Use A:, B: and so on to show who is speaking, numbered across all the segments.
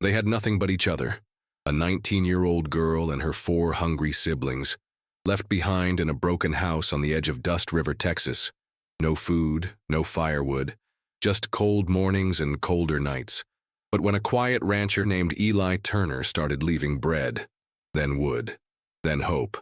A: They had nothing but each other, a 19-year-old girl and her 4 hungry siblings, left behind in a broken house on the edge of Dust River, Texas. No food, no firewood, just cold mornings and colder nights. But when a quiet rancher named Eli Turner started leaving bread, then wood, then hope,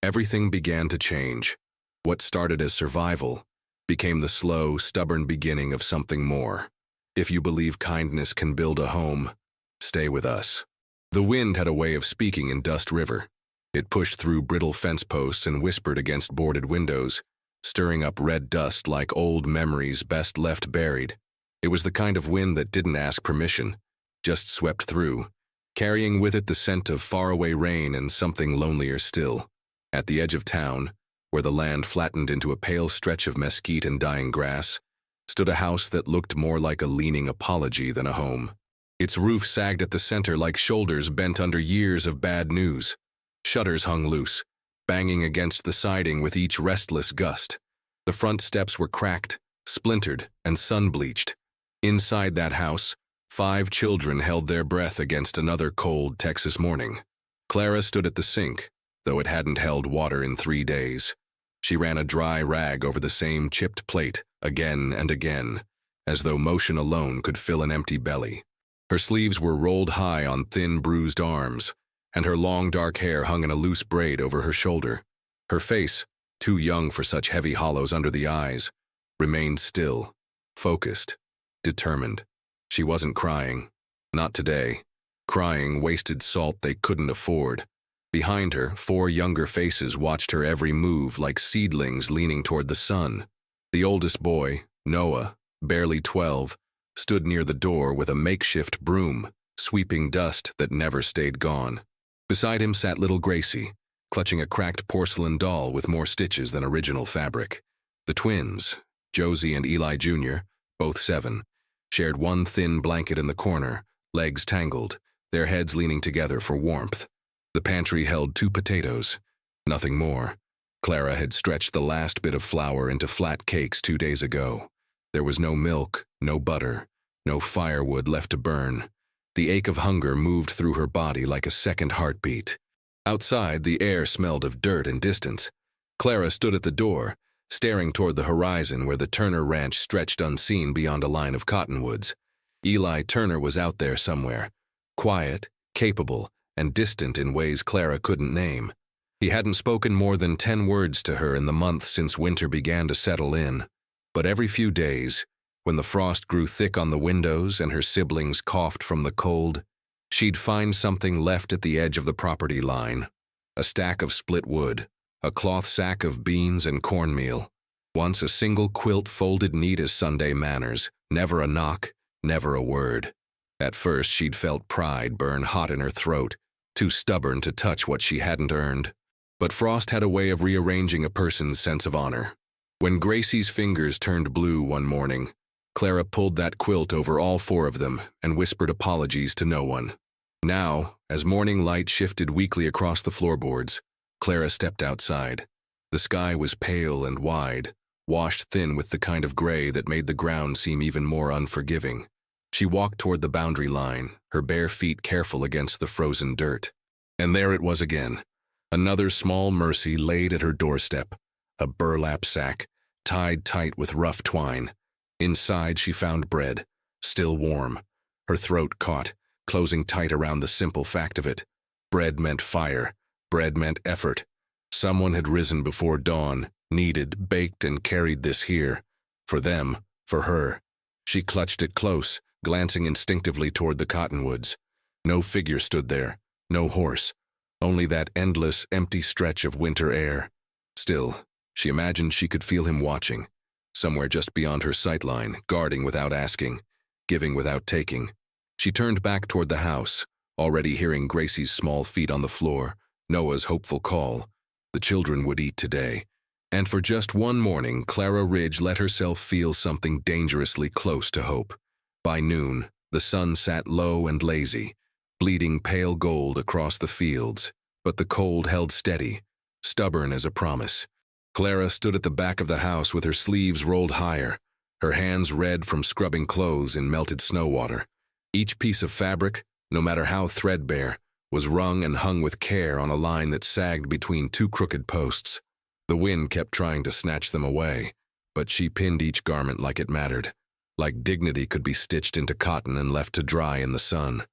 A: everything began to change. What started as survival became the slow, stubborn beginning of something more. If you believe kindness can build a home, stay with us. The wind had a way of speaking in Dust River. It pushed through brittle fence posts and whispered against boarded windows, stirring up red dust like old memories best left buried. It was the kind of wind that didn't ask permission, just swept through, carrying with it the scent of faraway rain and something lonelier still. At the edge of town, where the land flattened into a pale stretch of mesquite and dying grass, stood a house that looked more like a leaning apology than a home. Its roof sagged at the center like shoulders bent under years of bad news. Shutters hung loose, banging against the siding with each restless gust. The front steps were cracked, splintered, and sun-bleached. Inside that house, 5 children held their breath against another cold Texas morning. Clara stood at the sink, though it hadn't held water in 3 days. She ran a dry rag over the same chipped plate, again and again, as though motion alone could fill an empty belly. Her sleeves were rolled high on thin, bruised arms, and her long dark hair hung in a loose braid over her shoulder. Her face, too young for such heavy hollows under the eyes, remained still, focused, determined. She wasn't crying. Not today. Crying wasted salt they couldn't afford. Behind her, 4 younger faces watched her every move like seedlings leaning toward the sun. The oldest boy, Noah, barely 12, stood near the door with a makeshift broom, sweeping dust that never stayed gone. Beside him sat little Gracie, clutching a cracked porcelain doll with more stitches than original fabric. The twins, Josie and Eli Jr., both 7, shared one thin blanket in the corner, legs tangled, their heads leaning together for warmth. The pantry held 2 potatoes, nothing more. Clara had stretched the last bit of flour into flat cakes 2 days ago. There was no milk, no butter, no firewood left to burn. The ache of hunger moved through her body like a second heartbeat. Outside, the air smelled of dirt and distance. Clara stood at the door, staring toward the horizon where the Turner ranch stretched unseen beyond a line of cottonwoods. Eli Turner was out there somewhere, quiet, capable, and distant in ways Clara couldn't name. He hadn't spoken more than 10 words to her in the months since winter began to settle in. But every few days, when the frost grew thick on the windows and her siblings coughed from the cold, she'd find something left at the edge of the property line. A stack of split wood, a cloth sack of beans and cornmeal. Once a single quilt folded neat as Sunday manners, never a knock, never a word. At first she'd felt pride burn hot in her throat, too stubborn to touch what she hadn't earned. But frost had a way of rearranging a person's sense of honor. When Gracie's fingers turned blue one morning, Clara pulled that quilt over all 4 of them and whispered apologies to no one. Now, as morning light shifted weakly across the floorboards, Clara stepped outside. The sky was pale and wide, washed thin with the kind of gray that made the ground seem even more unforgiving. She walked toward the boundary line, her bare feet careful against the frozen dirt. And there it was again. Another small mercy laid at her doorstep, a burlap sack, tied tight with rough twine. Inside she found bread, still warm. Her throat caught, closing tight around the simple fact of it. Bread meant fire. Bread meant effort. Someone had risen before dawn, kneaded, baked, and carried this here. For them, for her. She clutched it close, glancing instinctively toward the cottonwoods. No figure stood there, no horse. Only that endless, empty stretch of winter air. Still, she imagined she could feel him watching, somewhere just beyond her sightline, guarding without asking, giving without taking. She turned back toward the house, already hearing Gracie's small feet on the floor, Noah's hopeful call. The children would eat today. And for just one morning, Clara Ridge let herself feel something dangerously close to hope. By noon, the sun sat low and lazy, bleeding pale gold across the fields, but the cold held steady, stubborn as a promise. Clara stood at the back of the house with her sleeves rolled higher, her hands red from scrubbing clothes in melted snow water. Each piece of fabric, no matter how threadbare, was wrung and hung with care on a line that sagged between two crooked posts. The wind kept trying to snatch them away, but she pinned each garment like it mattered, like dignity could be stitched into cotton and left to dry in the sun.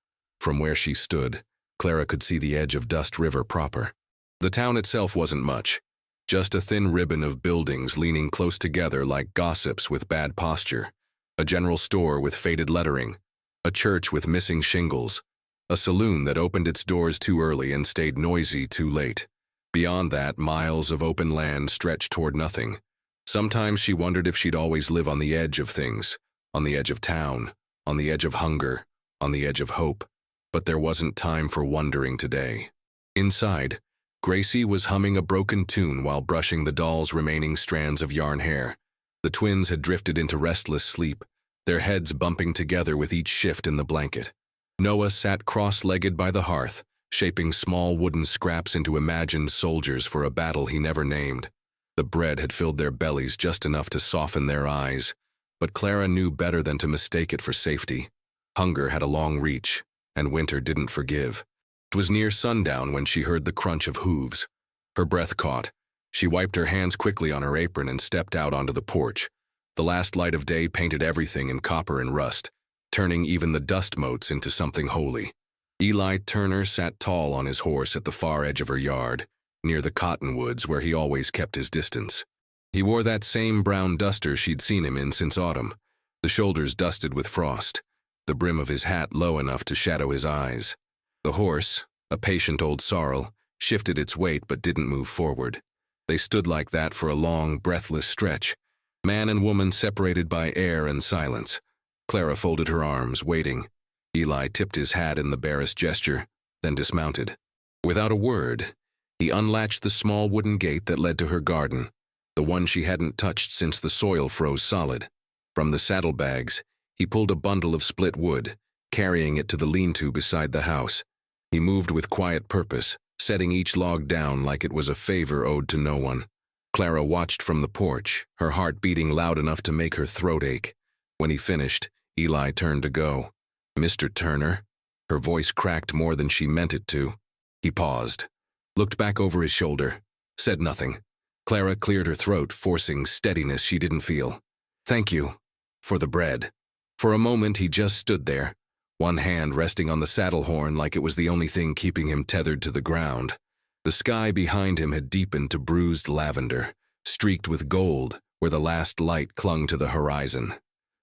A: From where she stood, Clara could see the edge of Dust River proper. The town itself wasn't much, just a thin ribbon of buildings leaning close together like gossips with bad posture, a general store with faded lettering, a church with missing shingles, a saloon that opened its doors too early and stayed noisy too late. Beyond that, miles of open land stretched toward nothing. Sometimes she wondered if she'd always live on the edge of things, on the edge of town, on the edge of hunger, on the edge of hope. But there wasn't time for wondering today. Inside, Gracie was humming a broken tune while brushing the doll's remaining strands of yarn hair. The twins had drifted into restless sleep, their heads bumping together with each shift in the blanket. Noah sat cross-legged by the hearth, shaping small wooden scraps into imagined soldiers for a battle he never named. The bread had filled their bellies just enough to soften their eyes, but Clara knew better than to mistake it for safety. Hunger had a long reach, and winter didn't forgive. It was near sundown when she heard the crunch of hooves. Her breath caught. She wiped her hands quickly on her apron and stepped out onto the porch. The last light of day painted everything in copper and rust, turning even the dust motes into something holy. Eli Turner sat tall on his horse at the far edge of her yard, near the cottonwoods where he always kept his distance. He wore that same brown duster she'd seen him in since autumn, the shoulders dusted with frost, the brim of his hat low enough to shadow his eyes. The horse, a patient old sorrel, shifted its weight but didn't move forward. They stood like that for a long, breathless stretch, man and woman separated by air and silence. Clara folded her arms, waiting. Eli tipped his hat in the barest gesture, then dismounted. Without a word, he unlatched the small wooden gate that led to her garden, the one she hadn't touched since the soil froze solid. From the saddlebags, he pulled a bundle of split wood, carrying it to the lean-to beside the house. He moved with quiet purpose, setting each log down like it was a favor owed to no one. Clara watched from the porch, her heart beating loud enough to make her throat ache. When he finished, Eli turned to go. "Mr. Turner?" Her voice cracked more than she meant it to. He paused, looked back over his shoulder, said nothing. Clara cleared her throat, forcing steadiness she didn't feel. "Thank you. For the bread." For a moment he just stood there, one hand resting on the saddle horn like it was the only thing keeping him tethered to the ground. The sky behind him had deepened to bruised lavender, streaked with gold where the last light clung to the horizon.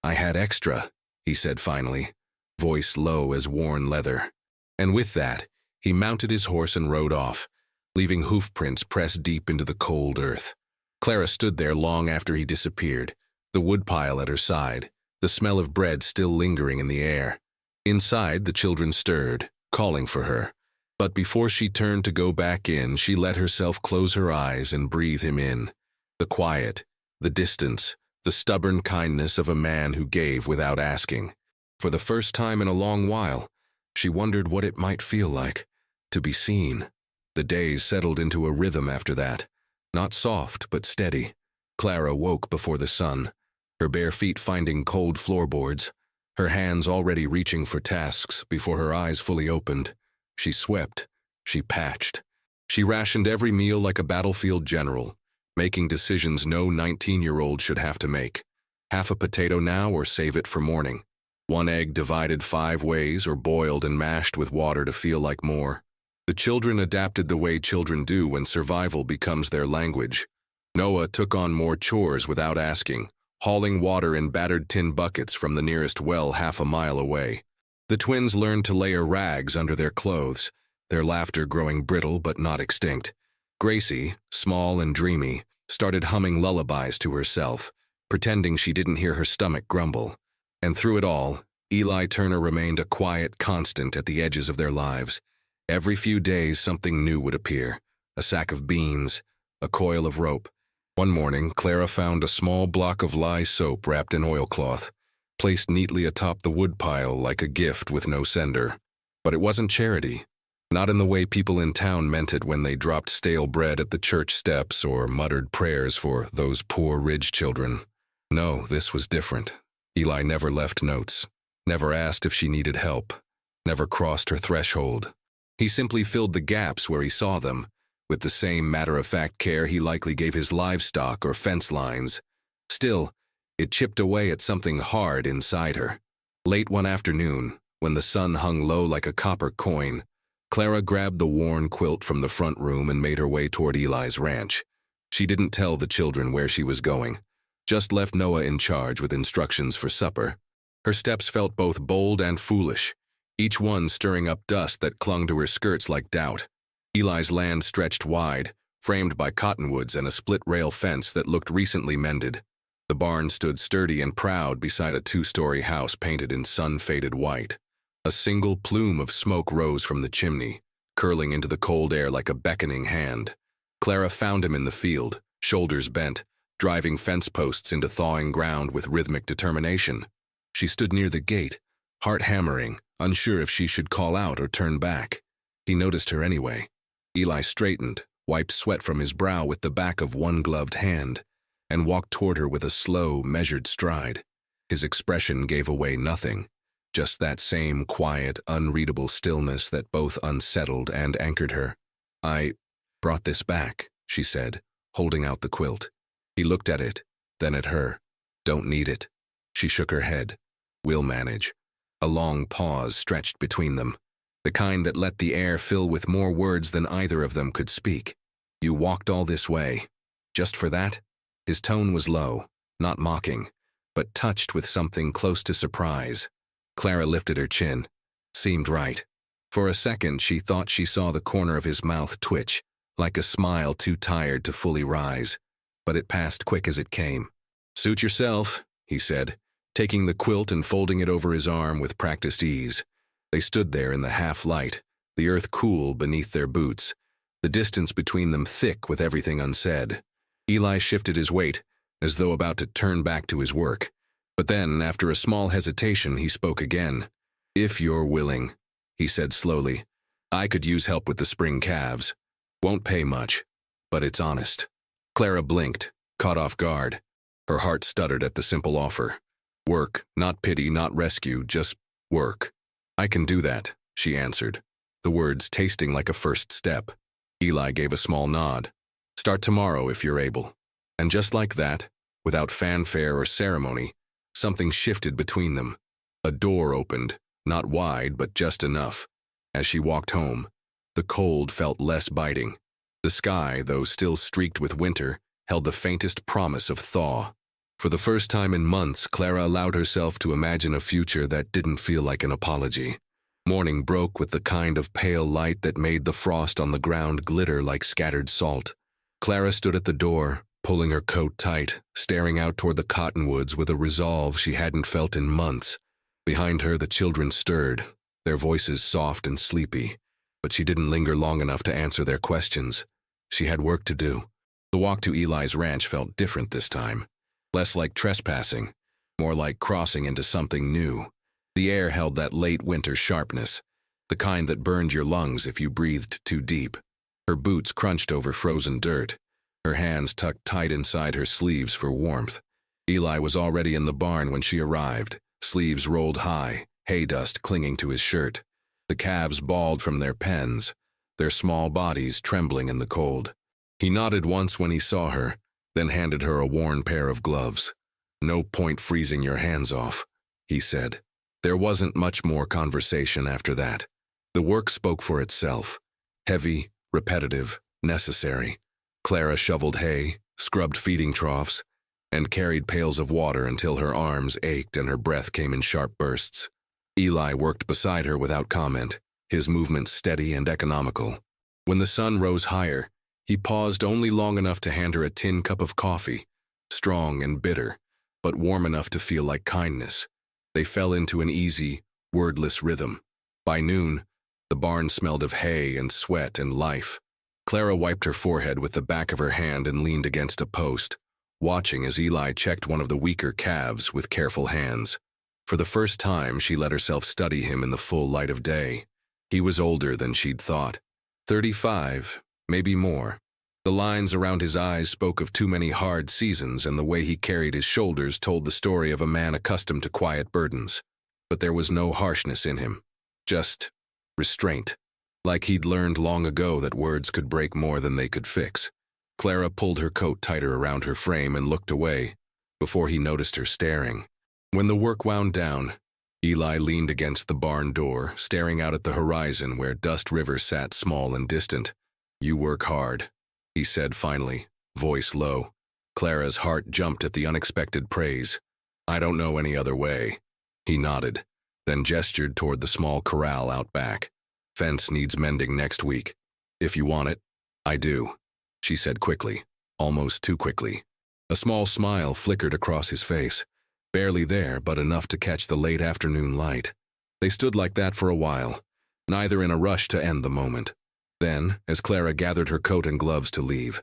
A: "I had extra," he said finally, voice low as worn leather. And with that, he mounted his horse and rode off, leaving hoofprints pressed deep into the cold earth. Clara stood there long after he disappeared, the woodpile at her side, the smell of bread still lingering in the air. Inside, the children stirred, calling for her. But before she turned to go back in, she let herself close her eyes and breathe him in. The quiet, the distance, the stubborn kindness of a man who gave without asking. For the first time in a long while, she wondered what it might feel like, to be seen. The days settled into a rhythm after that, not soft but steady. Clara woke before the sun, her bare feet finding cold floorboards, her hands already reaching for tasks before her eyes fully opened. She swept, she patched. She rationed every meal like a battlefield general, making decisions no 19-year-old should have to make. Half a potato now or save it for morning. One egg divided 5 ways or boiled and mashed with water to feel like more. The children adapted the way children do when survival becomes their language. Noah took on more chores without asking, hauling water in battered tin buckets from the nearest well half a mile away. The twins learned to layer rags under their clothes, their laughter growing brittle but not extinct. Gracie, small and dreamy, started humming lullabies to herself, pretending she didn't hear her stomach grumble. And through it all, Eli Turner remained a quiet constant at the edges of their lives. Every few days something new would appear, a sack of beans, a coil of rope. One morning, Clara found a small block of lye soap wrapped in oilcloth, placed neatly atop the woodpile like a gift with no sender. But it wasn't charity, not in the way people in town meant it when they dropped stale bread at the church steps or muttered prayers for those poor Ridge children. No, this was different. Eli never left notes, never asked if she needed help, never crossed her threshold. He simply filled the gaps where he saw them, with the same matter-of-fact care he likely gave his livestock or fence lines. Still, it chipped away at something hard inside her. Late one afternoon, when the sun hung low like a copper coin, Clara grabbed the worn quilt from the front room and made her way toward Eli's ranch. She didn't tell the children where she was going, just left Noah in charge with instructions for supper. Her steps felt both bold and foolish, each one stirring up dust that clung to her skirts like doubt. Eli's land stretched wide, framed by cottonwoods and a split-rail fence that looked recently mended. The barn stood sturdy and proud beside a two-story house painted in sun-faded white. A single plume of smoke rose from the chimney, curling into the cold air like a beckoning hand. Clara found him in the field, shoulders bent, driving fence posts into thawing ground with rhythmic determination. She stood near the gate, heart hammering, unsure if she should call out or turn back. He noticed her anyway. Eli straightened, wiped sweat from his brow with the back of one gloved hand, and walked toward her with a slow, measured stride. His expression gave away nothing, just that same quiet, unreadable stillness that both unsettled and anchored her. "I brought this back," she said, holding out the quilt. He looked at it, then at her. "Don't need it." She shook her head. "We'll manage." A long pause stretched between them, the kind that let the air fill with more words than either of them could speak. "You walked all this way, just for that?" His tone was low, not mocking, but touched with something close to surprise. Clara lifted her chin. Seemed right. For a second, she thought she saw the corner of his mouth twitch, like a smile too tired to fully rise, but it passed quick as it came. "Suit yourself," he said, taking the quilt and folding it over his arm with practiced ease. They stood there in the half-light, the earth cool beneath their boots, the distance between them thick with everything unsaid. Eli shifted his weight, as though about to turn back to his work. But then, after a small hesitation, he spoke again. "If you're willing," he said slowly, "I could use help with the spring calves. Won't pay much, but it's honest." Clara blinked, caught off guard. Her heart stuttered at the simple offer. Work, not pity, not rescue, just work. "I can do that," she answered, the words tasting like a first step. Eli gave a small nod. "Start tomorrow if you're able." And just like that, without fanfare or ceremony, something shifted between them. A door opened, not wide but just enough. As she walked home, the cold felt less biting. The sky, though still streaked with winter, held the faintest promise of thaw. For the first time in months, Clara allowed herself to imagine a future that didn't feel like an apology. Morning broke with the kind of pale light that made the frost on the ground glitter like scattered salt. Clara stood at the door, pulling her coat tight, staring out toward the cottonwoods with a resolve she hadn't felt in months. Behind her, the children stirred, their voices soft and sleepy, but she didn't linger long enough to answer their questions. She had work to do. The walk to Eli's ranch felt different this time. Less like trespassing, more like crossing into something new. The air held that late winter sharpness, the kind that burned your lungs if you breathed too deep. Her boots crunched over frozen dirt, her hands tucked tight inside her sleeves for warmth. Eli was already in the barn when she arrived, sleeves rolled high, hay dust clinging to his shirt. The calves bawled from their pens, their small bodies trembling in the cold. He nodded once when he saw her, then handed her a worn pair of gloves. "No point freezing your hands off," he said. There wasn't much more conversation after that. The work spoke for itself. Heavy, repetitive, necessary. Clara shoveled hay, scrubbed feeding troughs, and carried pails of water until her arms ached and her breath came in sharp bursts. Eli worked beside her without comment, his movements steady and economical. When the sun rose higher, he paused only long enough to hand her a tin cup of coffee, strong and bitter, but warm enough to feel like kindness. They fell into an easy, wordless rhythm. By noon, the barn smelled of hay and sweat and life. Clara wiped her forehead with the back of her hand and leaned against a post, watching as Eli checked one of the weaker calves with careful hands. For the first time, she let herself study him in the full light of day. He was older than she'd thought. 35, maybe more. The lines around his eyes spoke of too many hard seasons, and the way he carried his shoulders told the story of a man accustomed to quiet burdens. But there was no harshness in him, just restraint, like he'd learned long ago that words could break more than they could fix. Clara pulled her coat tighter around her frame and looked away, before he noticed her staring. When the work wound down, Eli leaned against the barn door, staring out at the horizon where Dust River sat small and distant. "You work hard," he said finally, voice low. Clara's heart jumped at the unexpected praise. "I don't know any other way." He nodded, then gestured toward the small corral out back. "Fence needs mending next week. If you want it." "I do," she said quickly, almost too quickly. A small smile flickered across his face, barely there but enough to catch the late afternoon light. They stood like that for a while, neither in a rush to end the moment. Then, as Clara gathered her coat and gloves to leave,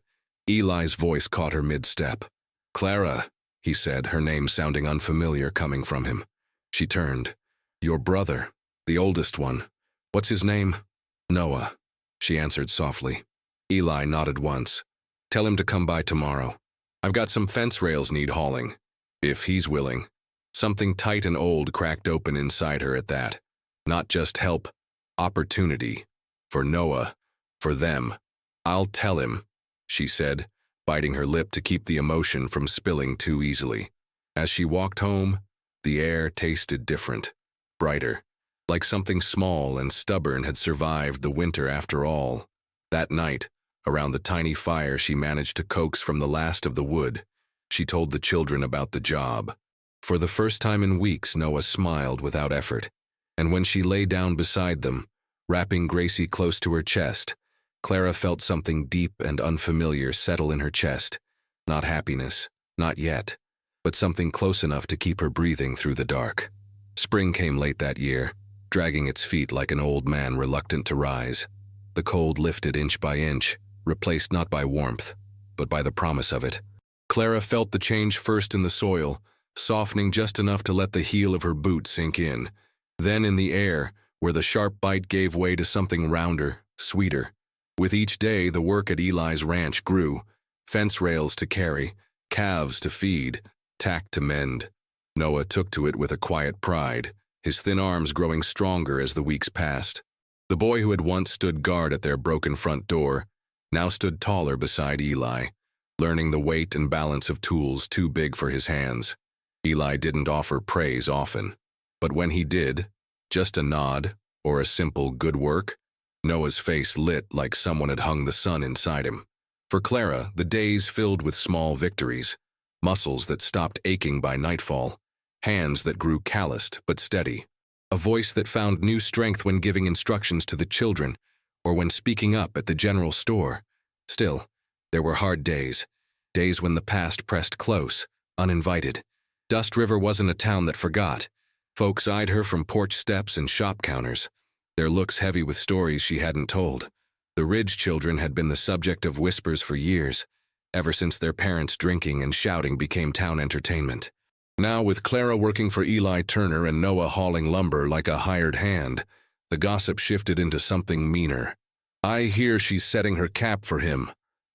A: Eli's voice caught her mid-step. "Clara," he said, her name sounding unfamiliar coming from him. She turned. "Your brother, the oldest one. What's his name?" "Noah," she answered softly. Eli nodded once. "Tell him to come by tomorrow. I've got some fence rails need hauling, if he's willing." Something tight and old cracked open inside her at that. Not just help, opportunity. For Noah, for them. "I'll tell him," she said, biting her lip to keep the emotion from spilling too easily. As she walked home, the air tasted different, brighter, like something small and stubborn had survived the winter after all. That night, around the tiny fire she managed to coax from the last of the wood, she told the children about the job. For the first time in weeks, Noah smiled without effort, and when she lay down beside them, wrapping Gracie close to her chest, Clara felt something deep and unfamiliar settle in her chest. Not happiness, not yet, but something close enough to keep her breathing through the dark. Spring came late that year, dragging its feet like an old man reluctant to rise. The cold lifted inch by inch, replaced not by warmth, but by the promise of it. Clara felt the change first in the soil, softening just enough to let the heel of her boot sink in. Then in the air, where the sharp bite gave way to something rounder, sweeter. With each day, the work at Eli's ranch grew. Fence rails to carry, calves to feed, tack to mend. Noah took to it with a quiet pride, his thin arms growing stronger as the weeks passed. The boy who had once stood guard at their broken front door now stood taller beside Eli, learning the weight and balance of tools too big for his hands. Eli didn't offer praise often, but when he did, just a nod or a simple good work, Noah's face lit like someone had hung the sun inside him. For Clara, the days filled with small victories, muscles that stopped aching by nightfall, hands that grew calloused but steady, a voice that found new strength when giving instructions to the children or when speaking up at the general store. Still, there were hard days when the past pressed close, uninvited. Dust River wasn't a town that forgot. Folks eyed her from porch steps and shop counters, their looks heavy with stories she hadn't told. The Ridge children had been the subject of whispers for years, ever since their parents' drinking and shouting became town entertainment. Now, with Clara working for Eli Turner and Noah hauling lumber like a hired hand, the gossip shifted into something meaner. "I hear she's setting her cap for him,"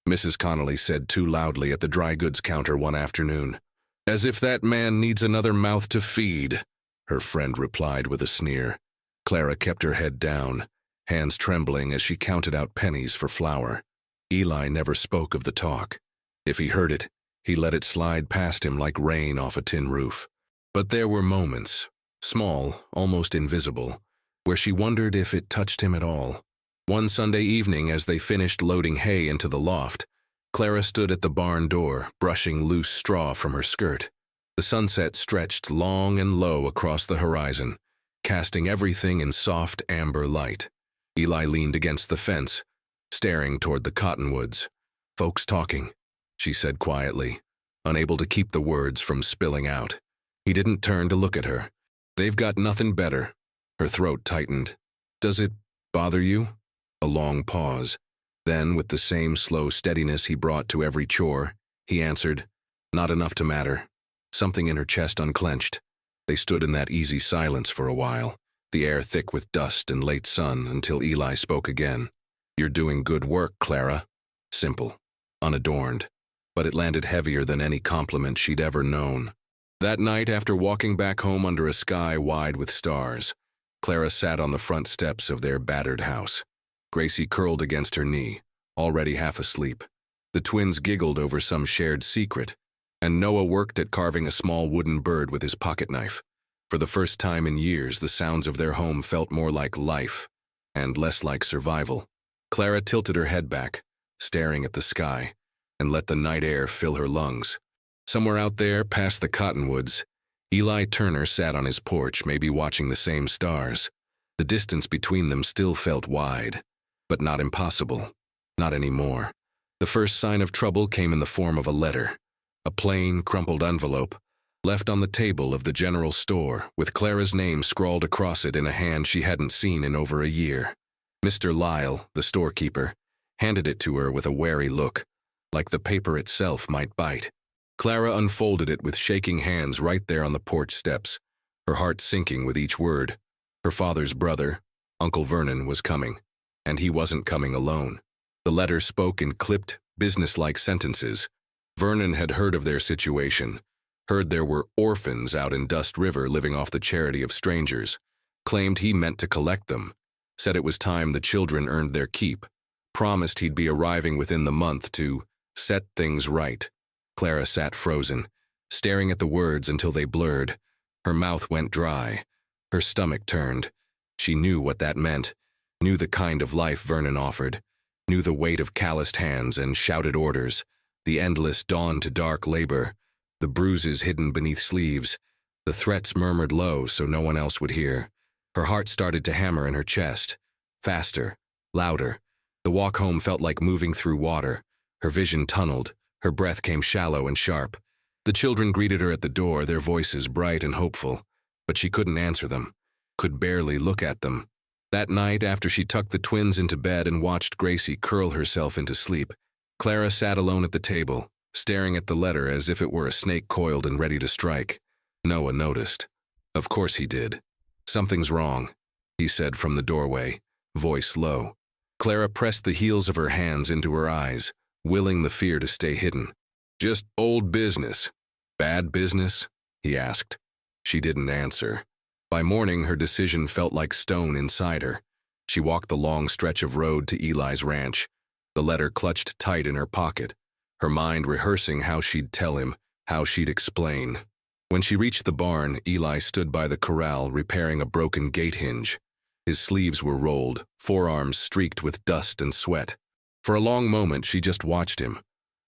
A: Mrs. Connolly said too loudly at the dry goods counter one afternoon. "As if that man needs another mouth to feed," her friend replied with a sneer. Clara kept her head down, hands trembling as she counted out pennies for flour. Eli never spoke of the talk. If he heard it, he let it slide past him like rain off a tin roof. But there were moments, small, almost invisible, where she wondered if it touched him at all. One Sunday evening, as they finished loading hay into the loft, Clara stood at the barn door, brushing loose straw from her skirt. The sunset stretched long and low across the horizon, casting everything in soft amber light. Eli leaned against the fence, staring toward the cottonwoods. "Folks talking," she said quietly, unable to keep the words from spilling out. He didn't turn to look at her. "They've got nothing better." Her throat tightened. "Does it bother you?" A long pause. Then, with the same slow steadiness he brought to every chore, he answered, "Not enough to matter." Something in her chest unclenched. They stood in that easy silence for a while, the air thick with dust and late sun, until Eli spoke again. "You're doing good work, Clara." Simple, unadorned, but it landed heavier than any compliment she'd ever known. That night, after walking back home under a sky wide with stars, Clara sat on the front steps of their battered house. Gracie curled against her knee, already half asleep. The twins giggled over some shared secret, and Noah worked at carving a small wooden bird with his pocket knife. For the first time in years, the sounds of their home felt more like life and less like survival. Clara tilted her head back, staring at the sky, and let the night air fill her lungs. Somewhere out there, past the cottonwoods, Eli Turner sat on his porch, maybe watching the same stars. The distance between them still felt wide, but not impossible. Not anymore. The first sign of trouble came in the form of a letter, a plain, crumpled envelope, left on the table of the general store, with Clara's name scrawled across it in a hand she hadn't seen in over a year. Mr. Lyle, the storekeeper, handed it to her with a wary look, like the paper itself might bite. Clara unfolded it with shaking hands right there on the porch steps, her heart sinking with each word. Her father's brother, Uncle Vernon, was coming, and he wasn't coming alone. The letter spoke in clipped, businesslike sentences. Vernon had heard of their situation, heard there were orphans out in Dust River living off the charity of strangers, claimed he meant to collect them, said it was time the children earned their keep, promised he'd be arriving within the month to set things right. Clara sat frozen, staring at the words until they blurred. Her mouth went dry. Her stomach turned. She knew what that meant, knew the kind of life Vernon offered, knew the weight of calloused hands and shouted orders, the endless dawn-to-dark labor, the bruises hidden beneath sleeves, the threats murmured low so no one else would hear. Her heart started to hammer in her chest. Faster, louder. The walk home felt like moving through water. Her vision tunneled. Her breath came shallow and sharp. The children greeted her at the door, their voices bright and hopeful, but she couldn't answer them, could barely look at them. That night, after she tucked the twins into bed and watched Gracie curl herself into sleep, Clara sat alone at the table, staring at the letter as if it were a snake coiled and ready to strike. Noah noticed. Of course he did. "Something's wrong," he said from the doorway, voice low. Clara pressed the heels of her hands into her eyes, willing the fear to stay hidden. "Just old business." "Bad business?" he asked. She didn't answer. By morning, her decision felt like stone inside her. She walked the long stretch of road to Eli's ranch, the letter clutched tight in her pocket, her mind rehearsing how she'd tell him, how she'd explain. When she reached the barn, Eli stood by the corral repairing a broken gate hinge. His sleeves were rolled, forearms streaked with dust and sweat. For a long moment, she just watched him,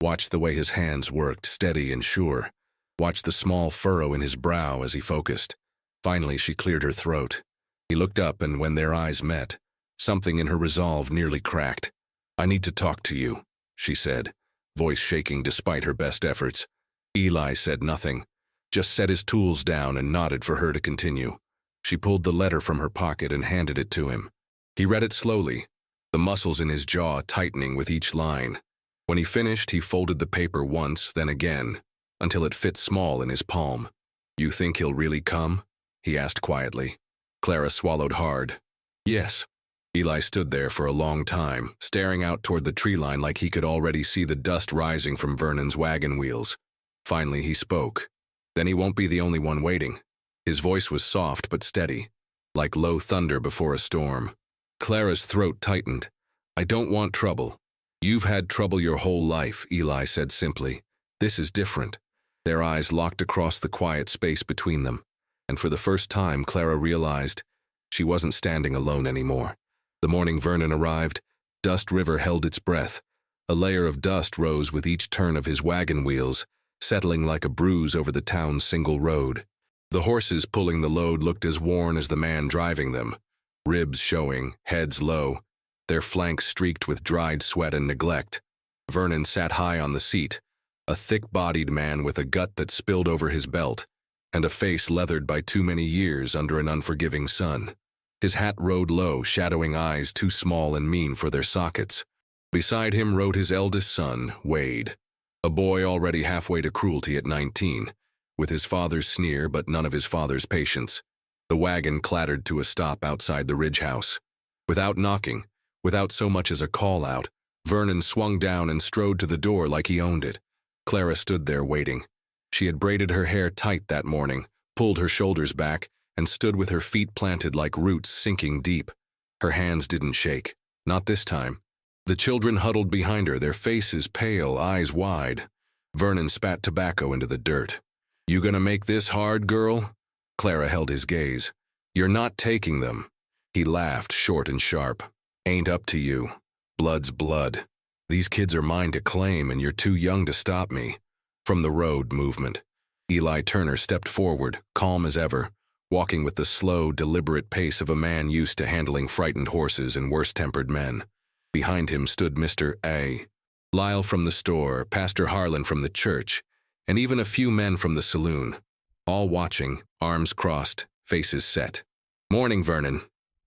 A: watched the way his hands worked, steady and sure, watched the small furrow in his brow as he focused. Finally, she cleared her throat. He looked up, and when their eyes met, something in her resolve nearly cracked. "I need to talk to you," she said, voice shaking despite her best efforts. Eli said nothing, just set his tools down and nodded for her to continue. She pulled the letter from her pocket and handed it to him. He read it slowly, the muscles in his jaw tightening with each line. When he finished, he folded the paper once, then again, until it fit small in his palm. "You think he'll really come?" he asked quietly. Clara swallowed hard. "Yes." Eli stood there for a long time, staring out toward the tree line like he could already see the dust rising from Vernon's wagon wheels. Finally, he spoke. "Then he won't be the only one waiting." His voice was soft but steady, like low thunder before a storm. Clara's throat tightened. "I don't want trouble." "You've had trouble your whole life," Eli said simply. "This is different." Their eyes locked across the quiet space between them, and for the first time Clara realized she wasn't standing alone anymore. The morning Vernon arrived, Dust River held its breath. A layer of dust rose with each turn of his wagon wheels, settling like a bruise over the town's single road. The horses pulling the load looked as worn as the man driving them, ribs showing, heads low, their flanks streaked with dried sweat and neglect. Vernon sat high on the seat, a thick-bodied man with a gut that spilled over his belt, and a face leathered by too many years under an unforgiving sun. His hat rode low, shadowing eyes too small and mean for their sockets. Beside him rode his eldest son, Wade, a boy already halfway to cruelty at 19, with his father's sneer but none of his father's patience. The wagon clattered to a stop outside the Ridge house. Without knocking, without so much as a call-out, Vernon swung down and strode to the door like he owned it. Clara stood there waiting. She had braided her hair tight that morning, pulled her shoulders back, and stood with her feet planted like roots sinking deep. Her hands didn't shake. Not this time. The children huddled behind her, their faces pale, eyes wide. Vernon spat tobacco into the dirt. "You gonna make this hard, girl?" Clara held his gaze. "You're not taking them." He laughed, short and sharp. "Ain't up to you. Blood's blood. These kids are mine to claim, and you're too young to stop me." From the road movement, Eli Turner stepped forward, calm as ever, walking with the slow, deliberate pace of a man used to handling frightened horses and worse-tempered men. Behind him stood Mr. A. Lyle from the store, Pastor Harlan from the church, and even a few men from the saloon, all watching, arms crossed, faces set. "Morning, Vernon,"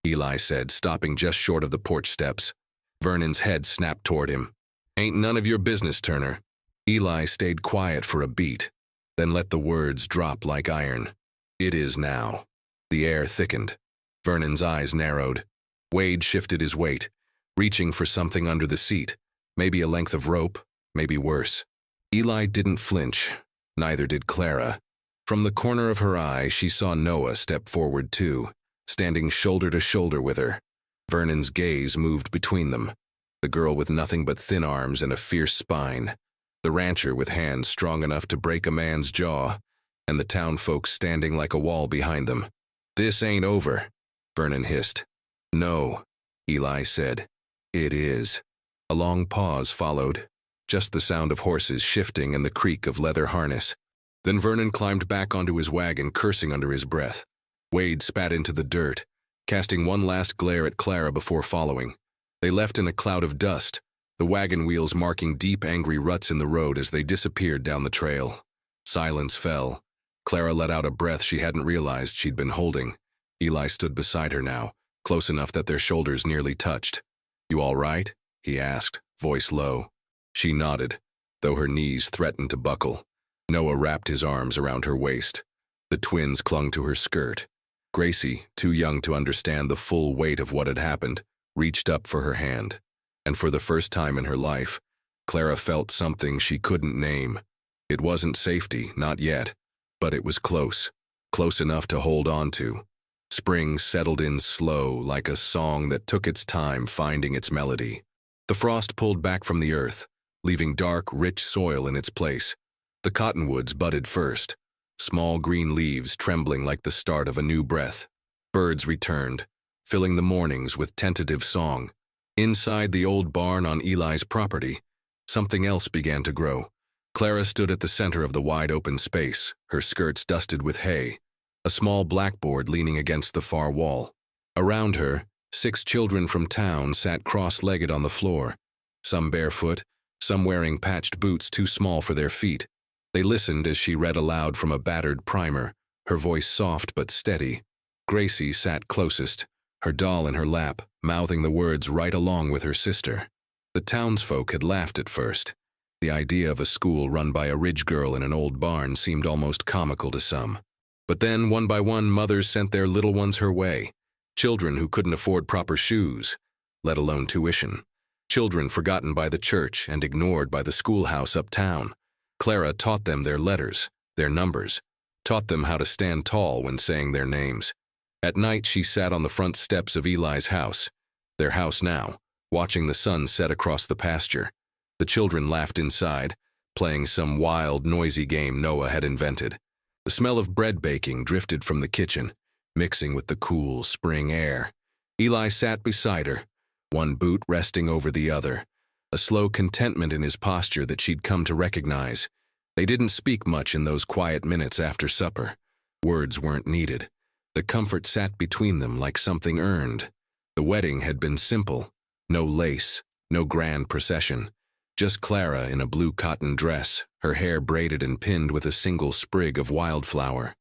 A: Eli said, stopping just short of the porch steps. Vernon's head snapped toward him. "Ain't none of your business, Turner." Eli stayed quiet for a beat, then let the words drop like iron. "It is now." The air thickened. Vernon's eyes narrowed. Wade shifted his weight, reaching for something under the seat, maybe a length of rope, maybe worse. Eli didn't flinch, neither did Clara. From the corner of her eye, she saw Noah step forward too, standing shoulder to shoulder with her. Vernon's gaze moved between them, the girl with nothing but thin arms and a fierce spine, the rancher with hands strong enough to break a man's jaw, and the town folks standing like a wall behind them. "This ain't over," Vernon hissed. "No," Eli said. "It is." A long pause followed, just the sound of horses shifting and the creak of leather harness. Then Vernon climbed back onto his wagon, cursing under his breath. Wade spat into the dirt, casting one last glare at Clara before following. They left in a cloud of dust, the wagon wheels marking deep, angry ruts in the road as they disappeared down the trail. Silence fell. Clara let out a breath she hadn't realized she'd been holding. Eli stood beside her now, close enough that their shoulders nearly touched. "You all right?" he asked, voice low. She nodded, though her knees threatened to buckle. Noah wrapped his arms around her waist. The twins clung to her skirt. Gracie, too young to understand the full weight of what had happened, reached up for her hand. And for the first time in her life, Clara felt something she couldn't name. It wasn't safety, not yet, but it was close, close enough to hold on to. Spring settled in slow, like a song that took its time finding its melody. The frost pulled back from the earth, leaving dark, rich soil in its place. The cottonwoods budded first, small green leaves trembling like the start of a new breath. Birds returned, filling the mornings with tentative song. Inside the old barn on Eli's property, something else began to grow. Clara stood at the center of the wide-open space, her skirts dusted with hay, a small blackboard leaning against the far wall. Around her, 6 children from town sat cross-legged on the floor, some barefoot, some wearing patched boots too small for their feet. They listened as she read aloud from a battered primer, her voice soft but steady. Gracie sat closest, her doll in her lap, mouthing the words right along with her sister. The townsfolk had laughed at first. The idea of a school run by a Ridge girl in an old barn seemed almost comical to some. But then, one by one, mothers sent their little ones her way. Children who couldn't afford proper shoes, let alone tuition. Children forgotten by the church and ignored by the schoolhouse uptown. Clara taught them their letters, their numbers, taught them how to stand tall when saying their names. At night, she sat on the front steps of Eli's house, their house now, watching the sun set across the pasture. The children laughed inside, playing some wild, noisy game Noah had invented. The smell of bread baking drifted from the kitchen, mixing with the cool spring air. Eli sat beside her, one boot resting over the other, a slow contentment in his posture that she'd come to recognize. They didn't speak much in those quiet minutes after supper. Words weren't needed. The comfort sat between them like something earned. The wedding had been simple. No lace, no grand procession. Just Clara in a blue cotton dress, her hair braided and pinned with a single sprig of wildflower.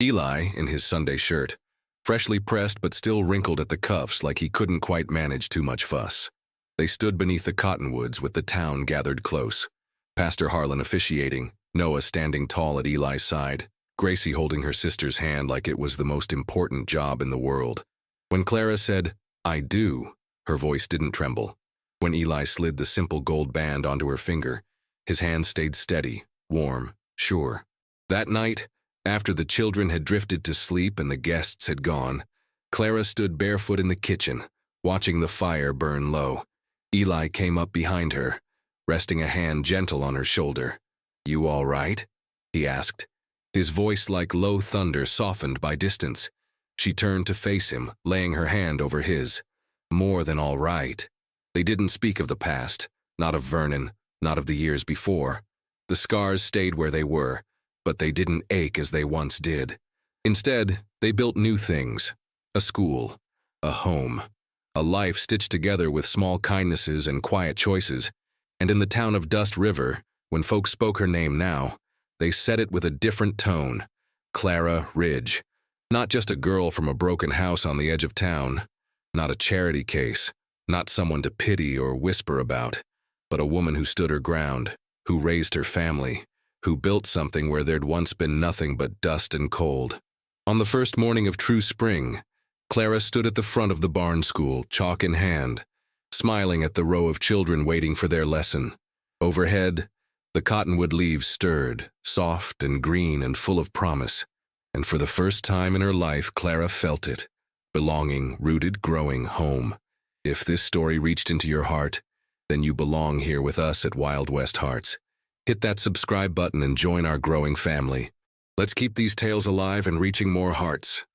A: Eli in his Sunday shirt, freshly pressed but still wrinkled at the cuffs like he couldn't quite manage too much fuss. They stood beneath the cottonwoods with the town gathered close. Pastor Harlan officiating, Noah standing tall at Eli's side, Gracie holding her sister's hand like it was the most important job in the world. When Clara said, "I do," her voice didn't tremble. When Eli slid the simple gold band onto her finger, his hand stayed steady, warm, sure. That night, After the children had drifted to sleep and the guests had gone, Clara stood barefoot in the kitchen, watching the fire burn low. Eli came up behind her, resting a hand gentle on her shoulder. "You all right?" he asked, his voice like low thunder softened by distance. She turned to face him, laying her hand over his. More than all right. They didn't speak of the past, not of Vernon, not of the years before. The scars stayed where they were, but they didn't ache as they once did. Instead, they built new things. A school, a home, a life stitched together with small kindnesses and quiet choices. And in the town of Dust River, when folks spoke her name now, they said it with a different tone. Clara Ridge. Not just a girl from a broken house on the edge of town. Not a charity case. Not someone to pity or whisper about. But a woman who stood her ground, who raised her family, who built something where there'd once been nothing but dust and cold. On the first morning of true spring, Clara stood at the front of the barn school, chalk in hand, smiling at the row of children waiting for their lesson. Overhead, the cottonwood leaves stirred, soft and green and full of promise. And for the first time in her life, Clara felt it. Belonging, rooted, growing, home. If this story reached into your heart, then you belong here with us at Wild West Hearts. Hit that subscribe button and join our growing family. Let's keep these tales alive and reaching more hearts.